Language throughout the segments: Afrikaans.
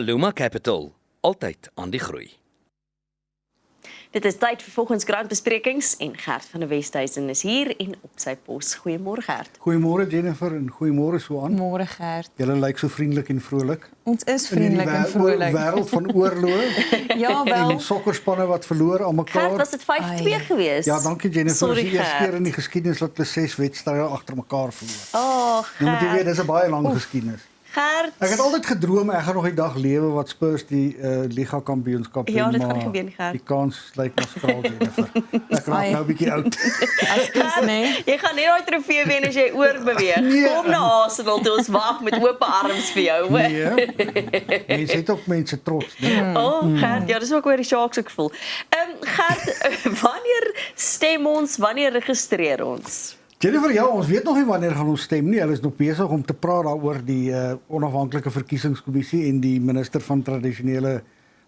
Aluma Capital, altyd aan die groei. Dit is tyd vir volgens grantbesprekings en Gert van der Westhuizen is hier en op sy pos. Goeiemôre Gert. Goeiemôre Jennifer en goeiemôre Suan. Môre Gert. Julle lyk so vriendelik en vrolik. Ons is vriendelik en vrolik. In die wêreld van oorloë Ja wel. en sokkerspanne wat verloor aan Gert, mekaar. was dit 5-2 geweest? Ja, dankie Jennifer. Sorry, Dit is die eerste Gert. keer in die geskiedenis dat hulle 6 wedstryde agter mekaar verloor. Oh, Nou moet jy weet, Gert. dis 'n baie lang geskiedenis. Gert. Ek het altyd gedroom ek gaan nog die dag lewe wat Spurs die Liga kampioenskap wen. Ja, dit gaan maar nie gebeur nie, Gert. Die kans lyk maar skraal Jennifer. Ek raak Ai. nou 'n bietjie oud. Ekskuus nee. Jy gaan nie daai trofee wen as jy oorbeweeg. Nee. Kom na Arsenal toe ons wag met oop arms vir jou, hoor. Nee. Mense het ook mense trots, nee. Gert, ja, dis ook waar die Sharks ook voel. Gert, wanneer stem ons, wanneer registreer ons? Jennifer, ja, ons weet nog nie wanneer gaan ons stem nie. Hulle is nog besig om te praat daaroor die onafhanklike verkiesingskommissie en die minister van tradisionele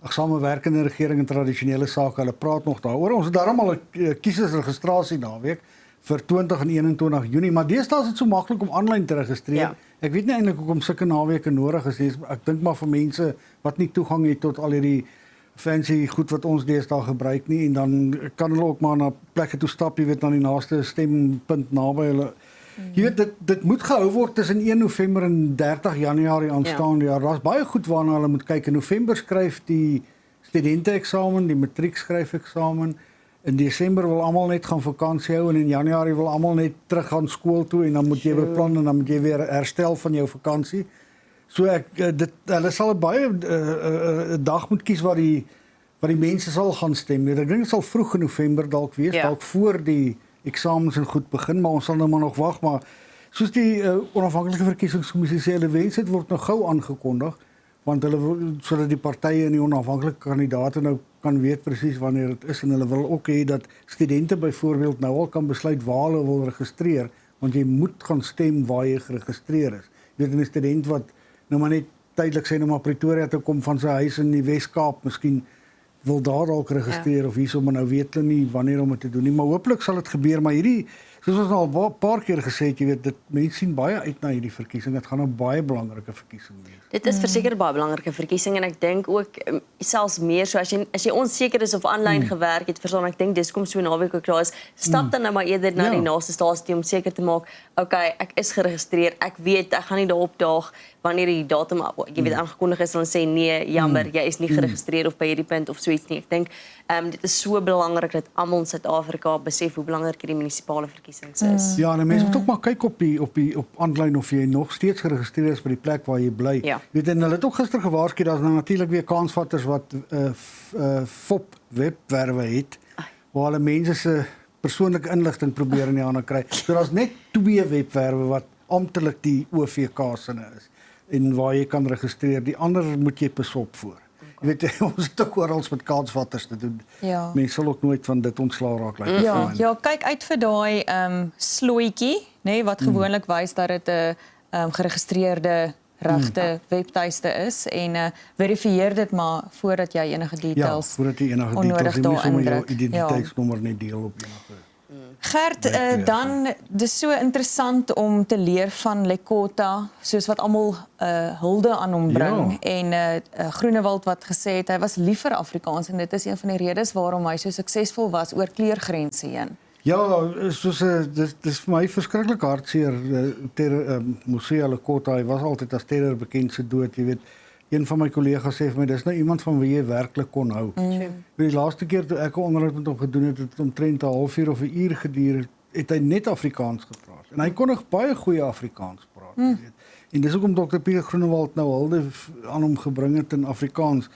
samewerkende regering en tradisionele sake. Hulle praat nog daaroor. Ons het daarom al 'n kiesersregistrasie naweek vir 20 en 21 Junie, maar deesdae is dit so maklik om aanlyn te registreer. Ja. Ek weet nie eintlik hoekom sulke naweke nodig is nie. Ek dink maar vir mense wat nie toegang het tot al hierdie fancy goed wat ons deesdae gebruik nie en dan kan hulle ook maar na plekke toe stap, jy weet, na die naaste stempunt naby hulle. Jy weet dit moet gehou word tussen 1 November en 30 Januarie aanstaande jaar. Daar's baie goed waarna hulle moet kyk. In November skryf die studente-eksamen, die matriekskryfeksamen. In Desember wil almal net gaan vakansie hou en in Januarie wil almal net terug gaan skool toe en dan moet jy beplan en dan moet jy weer herstel van jou vakansie. So hulle sal 'n baie 'n dag moet kies waar die mense sal gaan stem. Ek dink dit sal vroeg in November dalk wees, Ja. dalk voor die eksamens en goed begin, maar ons sal nou maar nog wag, maar soos die onafhanklike verkiesingskommissie sê, hulle wens dit word nou gou aangekondig, want hulle wil sodat die partye en die onafhanklike kandidaate nou kan weet presies wanneer dit is en hulle wil ook hê dat studente byvoorbeeld nou al kan besluit waar hulle wil registreer, want jy moet gaan stem waar jy geregistreer is. Jy weet 'n student wat nou maar net tydelik sê nou maar Pretoria toe kom van sy huis in die Wes-Kaap, miskien wil daar dalk registreer of hierso, maar nou weet hulle nie wanneer om dit te doen nie, maar hopelik sal dit gebeur, maar hierdie, soos ons al 'n paar keer gesê het, jy weet, dit mense sien baie uit na hierdie verkiesing, dit gaan 'n baie belangrike verkiesing wees. Dit is verseker baie belangrike verkiesing en ek dink ook selfs meer so as jy onseker is of aanlyn gewerk het, verstaan ek dink dis kom so naweek ook daar is, stap dan nou maar eerder na Ja. die naaste stasie om seker te maak, okay, ek is geregistreer, ek weet ek gaan nie daarop daag wanneer die datum jy weet aangekondig is en dan sê nee, jammer, jy is nie geregistreer of by hierdie punt of so iets nie. Ek dink dit is so belangrik dat almal in Suid-Afrika besef hoe belangrik hierdie munisipale verkiesings is. Ja, en mense moet ook maar kyk op aanlyn of jy nog steeds geregistreer is by die plek waar jy bly. Ja. Weet en hulle het ook gister gewaarsku dat nou natuurlik weer kansvatters wat FOP webwerwe het waar hulle mense se persoonlike inligting probeer in die hande kry. So daar's net 2 webwerwe wat amptelik die OVK sinne is en waar jy kan registreer. Die ander moet jy besop voor. Jy weet ons het ook oral met kansvatters te doen. Ja. Mense sal ook nooit van dit ontslaa raak lyk dit vir my. Ja, kyk uit vir daai slooitjie, nê, wat gewoonlik wys dat dit 'n geregistreerde regte webtuiste is en verifieer dit maar voordat jy enige Ja, details voordat jy enige onnodig details, jy moet daar sommer jou indruk. identiteitsnommer net deel op enige. Gert, Webwerf, dan dis so interessant om te leer van Lekota, soos wat almal hulde aan hom bring en Groenewald wat gesê het hy was lief vir Afrikaans en dit is een van die redes waarom hy so suksesvol was oor kleurgrense heen. Ja, soos dis vir my verskriklik hartseer. Musia Lekota, hy was altyd as terror bekend se dood, jy weet. Een van my kollegas sê vir my dis nou iemand van wie jy werklik kon hou. Die laaste keer toe ek 'n onderhoud met hom gedoen het, het omtrent 'n halfuur of 'n uur geduur, het hy net Afrikaans gepraat. En hy kon nog baie goeie Afrikaans praat, jy weet. En dis hoekom Dr. Pieter Groenewald nou hulde aan hom gebring het in Afrikaans.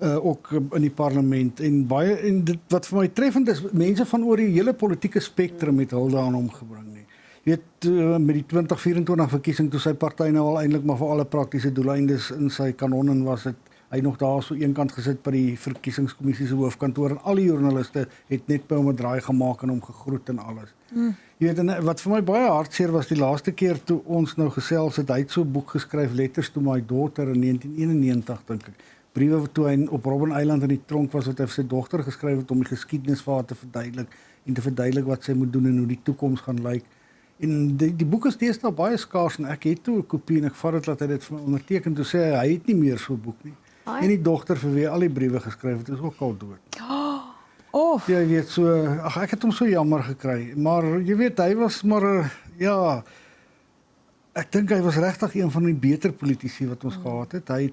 Ook in die parlement en baie en dit wat vir my treffend is, mense van oor die hele politieke spektrum het hulde aan hom gebring nie. Jy weet met die 2024 verkiesing toe sy party nou al eintlik maar vir alle praktiese doeleindes in sy kanonnen was dit hy nog daar so eenkant gesit by die verkiesingskommissie se hoofkantoor en al die joernaliste het net by hom 'n draai gemaak en hom gegroet en alles. Jy weet en wat vir my baie hartseer was die laaste keer toe ons nou gesels het, hy het so 'n boek geskryf Letters to My Daughter in 1991 dink ek. Briewe toe hy op Robben Island in die tronk was wat hy vir sy dogter geskryf het om die geskiedenis vir haar te verduidelik wat sy moet doen en hoe die toekoms gaan lyk. En die boek is deesdae baie skaars en ek het toe 'n kopie en ek vat dit dat hy dit vir my onderteken toe sê hy het nie meer so 'n boek nie. En die dogter vir wie al die briewe geskryf het, is ook al dood. Oh, Jy weet so, ek het hom so jammer gekry, maar jy weet hy was maar ja, ek dink hy was regtig een van die beter politici wat ons gehad het. Hy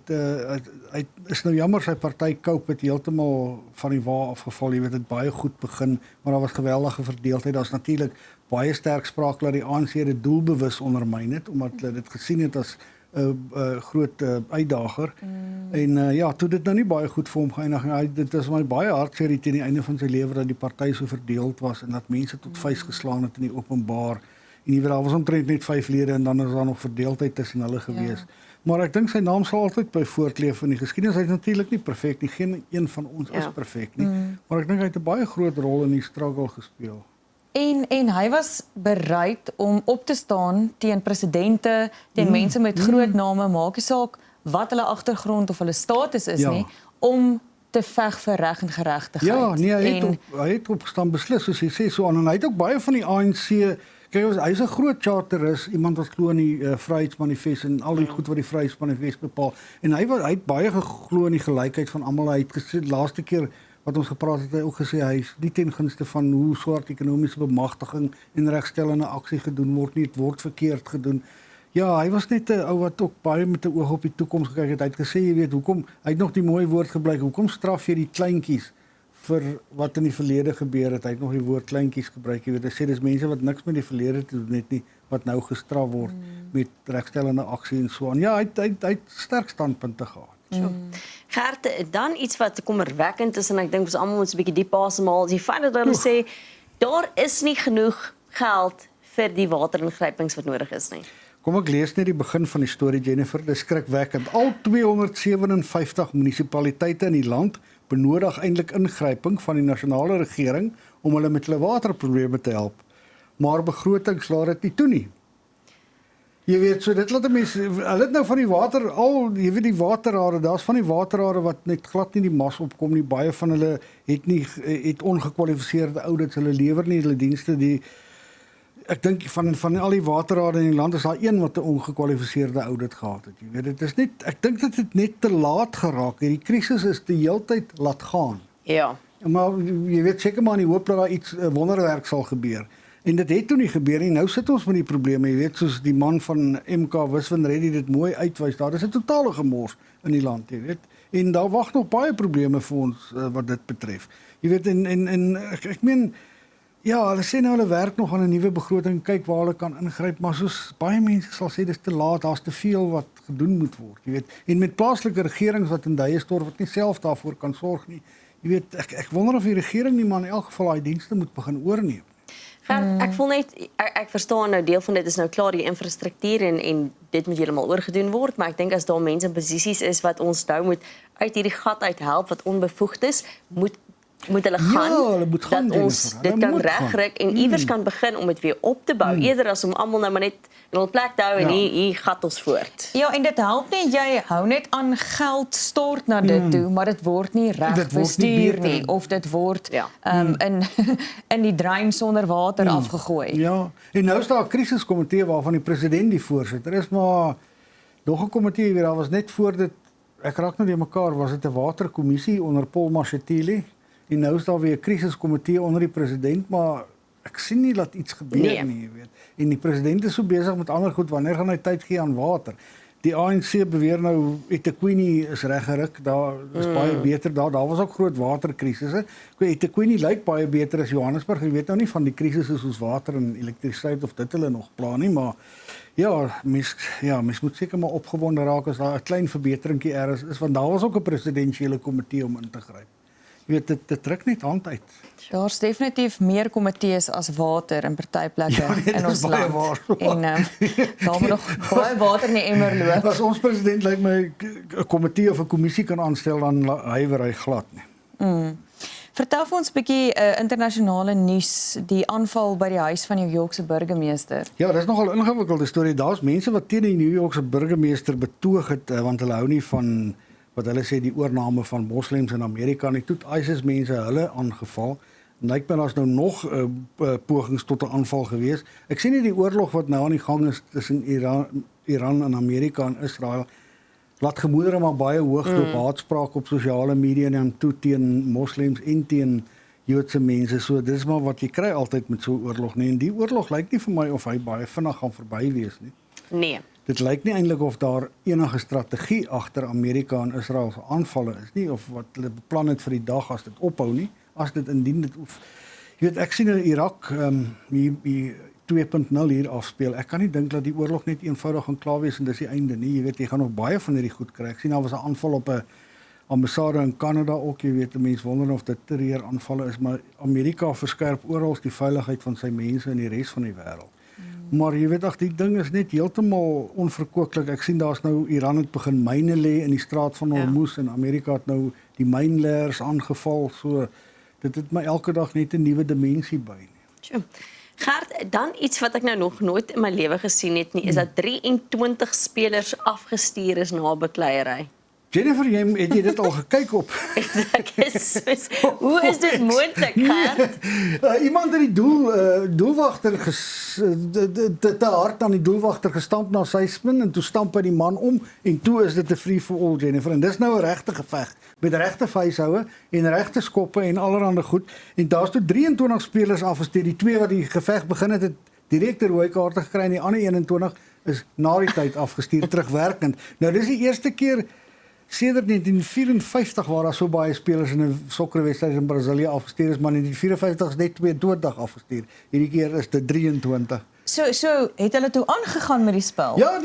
is nou jammer sy party Cope het heeltemal van die wa afgeval. Jy weet dit baie goed begin, maar daar was geweldige verdeeldheid. Daar's natuurlik baie sterk sprake dat die ANC dit doelbewus ondermyn het omdat hulle dit gesien het as 'n groot uitdager. En ja, toe dit nou nie baie goed vir hom geëindig nie. Dit is my baie hartseer teen die einde van sy lewe dat die party so verdeeld was en dat mense tot vuis geslaan het in die openbaar. En jy weet daar was omtrent net 5 lede en dan is daar nog verdeeldheid tussen hulle gewees. Maar ek dink sy naam sal altyd by voortleef in die geskiedenis. Hy is natuurlik nie perfek nie. Geen een van ons is perfek nie. Maar ek dink hy het 'n baie groot rol in die struggle gespeel. En hy was bereid om op te staan teen presidente, teen mense met groot name, maak nie saak wat hulle agtergrond of hulle status is nie, om te veg vir reg en geregtigheid. Ja, nee, hy het opgestaan beslis soos hy sê so aan en hy het ook baie van die ANC kyk, hy's 'n groot charteris, iemand wat glo in die Vryheidsmanifest en al die goed wat die Vryheidsmanifest bepaal. En hy het baie geglo in die gelykheid van almal. Hy het gesê laaste keer wat ons gepraat het, hy ook gesê hy is nie ten gunste van hoe swart ekonomiese bemagtiging en regstellende aksie gedoen word nie, dit word verkeerd gedoen. Ja, hy was net 'n ou wat ook baie met 'n oog op die toekoms gekyk het. Hy het gesê, jy weet, hoekom hy het nog die mooi woord gebruik, hoekom straf jy die kleintjies vir wat in die verlede gebeur het. Hy het nog die woord kleintjies gebruik. Jy weet, hy sê dis mense wat niks met die verlede te doen het nie, wat nou gestraf word met regstellende aksie en so aan. Ja, hy het sterk standpunte gehad. Gert, dan iets wat kommerwekkend is en ek dink ons almal moet 'n bietjie diep asemhaal. Die feit dat hulle sê daar is nie genoeg geld vir die wateringrypings wat nodig is nie. Kom ek lees net die begin van die storie, Jennifer. Dis skrikwekkend. Al 257 munisipaliteite in die land benodig eintlik ingryping van die nasionale regering om hulle met hulle waterprobleme te help. Maar begrotings laat dit nie toe nie. Jy weet, so dit laat mense, hulle het nou van die water, jy weet die waterrade, daar's van die waterrade wat net glad nie die mas opkom nie. Baie van hulle het ongekwalifiseerde audits, hulle lewer nie hulle dienste. Ek dink van al die waterrade in die land is daar een wat 'n ongekwalifiseerde audit gehad het. Jy weet, dit is net, ek dink dit het net te laat geraak. Hierdie krisis is die heeltyd laat gaan. Ja. Maar jy weet seker maar in die hoop dat daar iets wonderwerk sal gebeur. En dit het toe nie gebeur nie. Nou sit ons met die probleme, jy weet, soos die man van MK Wiswin Reddy dit mooi uitwys. Daar is 'n totale gemors in die land, jy weet. En daar wag nog baie probleme vir ons wat dit betref. Jy weet en ek meen ja, hulle sê nou hulle werk nog aan 'n nuwe begroting, kyk waar hulle kan ingryp, maar soos baie mense sal sê dis te laat, daar's te veel wat gedoen moet word, jy weet. En met plaaslike regerings wat in duie stort wat nie self daarvoor kan sorg nie. Jy weet, ek wonder of die regering nie maar in elk geval daai dienste moet begin oorneem. Gert, ek voel net ek verstaan nou deel van dit is nou klaar die infrastruktuur en dit moet heeltemal oorgedoen word, maar ek dink as daar mense in posisies is wat ons nou moet uit hierdie gat uit help wat onbevoegd is, moet hulle gaan, hulle moet gaan dat ons dit kan regryk en iewers kan begin om dit weer op te bou, eerder as om almal nou maar net in hul plek te hou en hier gat ons voort. Ja, en dit help nie jy hou net aan geld stort na dit toe, maar dit word nie reg bestuur nie of dit word in die drein sonder water afgegooi. Ja, en nou is daar 'n krisiskomitee waarvan die president die voorsitter is, maar nog 'n komitee weer, daar was net voor dit, ek raak nou die mekaar, was dit 'n waterkommissie onder Paul Mashatile. En nou is daar weer 'n krisiskomitee onder die president, maar ek sien nie dat iets gebeur nie, jy weet. En die president is so besig met ander goed, wanneer gaan hy tyd gee aan water? Die ANC beweer nou eThekwini is reggeruk, daar is baie beter daar was ook groot waterkrisisse. Ek weet eThekwini lyk baie beter as Johannesburg. Jy weet nou nie van die krisisse soos water en elektrisiteit of dit hulle nog pla nie, maar mens moet seker maar opgewonde raak as daar 'n klein verbeteringkie is, want daar was ook 'n presidensiële komitee om in te gryp. Jy weet, dit druk net hand uit. Daar's definitief meer komitees as water in party plekke in ons land. En daar moet nog baie water in die emmer loop. As ons president lyk my 'n komitee of 'n kommissie kan aanstel, dan huiwer hy glad nie. Vertel vir ons 'n bietjie internasionale nuus, die aanval by die huis van New York se burgemeester. Ja, dis nogal 'n ingewikkelde storie. Daar's mense wat teen die New York se burgemeester betoog het, want hulle hou nie van wat hulle sê die oorname van moslems in Amerika nie. Toe ISIS mense hulle aangeval. Lyk my daar's nou nog pogings tot 'n aanval gewees. Ek sien nie die oorlog wat nou aan die gang is tussen Iran en Amerika en Israel. laat gemoedere maar baie hoog loop, haatspraak op sosiale media en toe teen moslems en teen Joodse mense. So dis maar wat jy kry altyd met so 'n oorlog nie. En die oorlog lyk nie vir my of hy baie vinnig gaan verby wees nie. Nee. Dit lyk nie eintlik of daar enige strategie agter Amerika en Israel se aanvalle is nie, of wat hulle beplan het vir die dag as dit ophou nie. As dit indien dit jy weet, ek sien in Irak hier 2.0 hier afspeel. Ek kan nie dink dat die oorlog net eenvoudig gaan klaar wees en dis die einde nie. Jy weet, jy gaan nog baie van hierdie goed kry. Ek sien daar was 'n aanval op 'n ambassade in Kanada ook, jy weet, mense wonder of dit terreuraanvalle is, maar Amerika verskerp oral die veiligheid van sy mense in die res van die wêreld. Maar jy weet, die ding is net heeltemal onverkooklik. Ek sien daar's nou Iran het begin myne lê in die straat van Hormuz en Amerika het nou die mynleers aangeval. So dit het my elke dag net 'n nuwe dimensie by nie. Tjoe. Gert, dan iets wat ek nou nog nooit in my lewe gesien het nie, is dat 23 spelers afgestuur is na bekleierery. Jennifer, het jy dit al gekyk op? Ek is soos, hoe is dit moontlik, Gert? Iemand het die doelwagter te hard aan die doelwagter gestamp na sy spin en toe stamp hy die man om en toe is dit 'n free for all, Jennifer. En dis nou 'n regte geveg met regte vuishoue en regte skoppe en allerlei goed. En daar's toe 23 spelers afgestuur. Die twee wat die geveg begin het direk 'n rooi kaart gekry en die ander 21 is na die tyd afgestuur terugwerkend. Nou dis die eerste keer sedert 1954 waar daar so baie spelers in 'n sokkerwedstryd in Brasilië afgestuur is, maar in 1954 is net 22 afgestuur. Hierdie keer is dit 23. So het hulle toe aangegaan met die spel? Ja,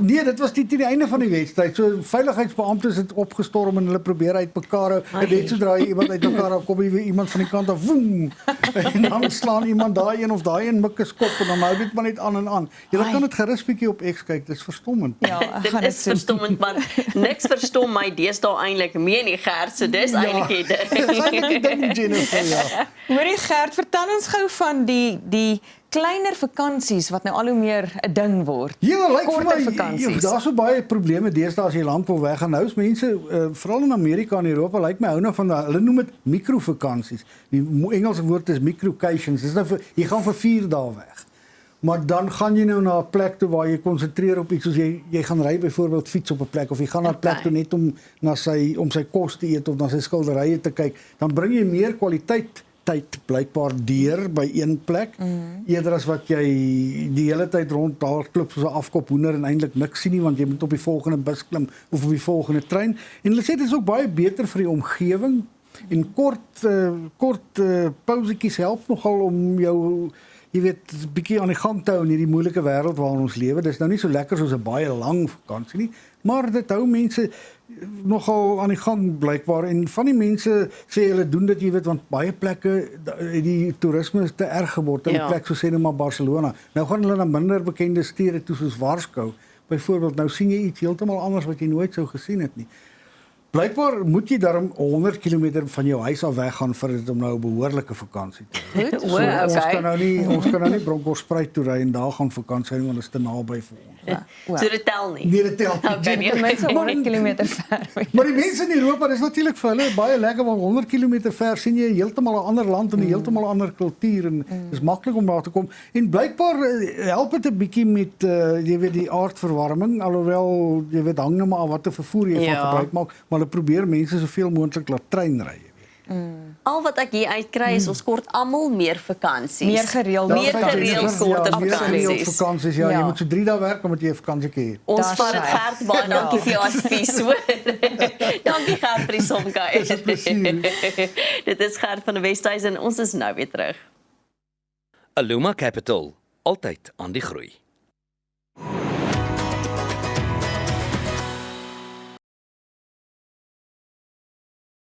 nee, dit was teen die einde van die wedstryd. So veiligheidsbeamptes het opgestorm en hulle probeer uitmekaar hou. En net sodra iemand uitmekaar hou, kom iemand van die kant af, woem. En dan slaan iemand daai een of daai een mikke skop en dan hou dit maar net aan en aan. Jy kan dit gerus bietjie op X kyk, dit is verstommend. Ja, ek Dit gaan is dit verstommend, maar niks verstom my deesdae eintlik meer nie, Gert. So dis eintlik die Dis ding. ding, Jennifer, ja. Hoorie Gert, vertel ons gou van die kleiner vakansies wat nou al hoe meer 'n ding word. Ja, lyk vir Korter my, vakansies. daar's so baie probleme deesdae as jy lank wil weggaan. Nou is mense, veral in Amerika en Europa, lyk my hou nou van hulle noem dit mikrovakansies. Die Engelse woord is microcations. Dis nou jy gaan vir 4 dae weg. Maar dan gaan jy nou na 'n plek toe waar jy konsentreer op iets soos jy gaan ry byvoorbeeld fiets op 'n plek of jy gaan na 'n plek toe net om sy kos te eet of na sy skilderye te kyk. Dan bring jy meer kwaliteit tyd blykbaar deur by een plek eerder as wat jy die hele tyd rond daar klop soos 'n afkop hoender en eintlik niks sien nie want jy moet op die volgende bus klim of op die volgende trein en hulle sê dit is ook baie beter vir die omgewing en kort pausetjies help nogal om jou jy weet 'n bietjie aan die gang te hou in hierdie moeilike wêreld waarin ons lewe. Dis nou nie so lekker soos 'n baie lang vakansie nie, maar dit hou mense nogal aan die gang blykbaar en van die mense sê hulle doen dit jy weet want baie plekke die toerisme is te erg geword in 'n plek soos sê nou maar Barcelona. Nou gaan hulle na minder bekende stede toe soos Warskou. Byvoorbeeld nou sien jy iets heeltemal anders wat jy nooit sou gesien het nie. Blykbaar moet jy daarom 100 km van jou huis af weggaan vir dit om nou 'n behoorlike vakansie te hê. Goed, Ons kan nou nie Bronkhorstspruit toe ry en daar gaan vakansie hou want dit is te naby vir ons. So dit tel nie. Nee, dit tel nie. Okay, nee. Mense 100 km ver. Maar die mense in Europa, dis natuurlik vir hulle baie lekker want 100 km ver sien jy heeltemal 'n ander land en 'n heeltemal ander kultuur en dis maklik om daar te kom. En blykbaar help dit 'n bietjie met jy weet die aardverwarming alhoewel jy weet hang nou maar af watter vervoer jy van gebruik maak, maar hulle probeer mense soveel moontlik laat trein ry. Al wat ek hier uitkry is ons kort almal meer vakansies. Meer gereeld korter vakansies. vakansies. Ja, jy Ja. moet so 3 dae werk omdat jy 'n vakansie hê. Ons Daar vat dit sy. Gert baie dankie vir jou advies hoor. Dankie Gert vir die somka. Dis 'n plesier. Dit is Gert van die Westhuizen en ons is nou weer terug. Aluma Capital, altyd aan die groei.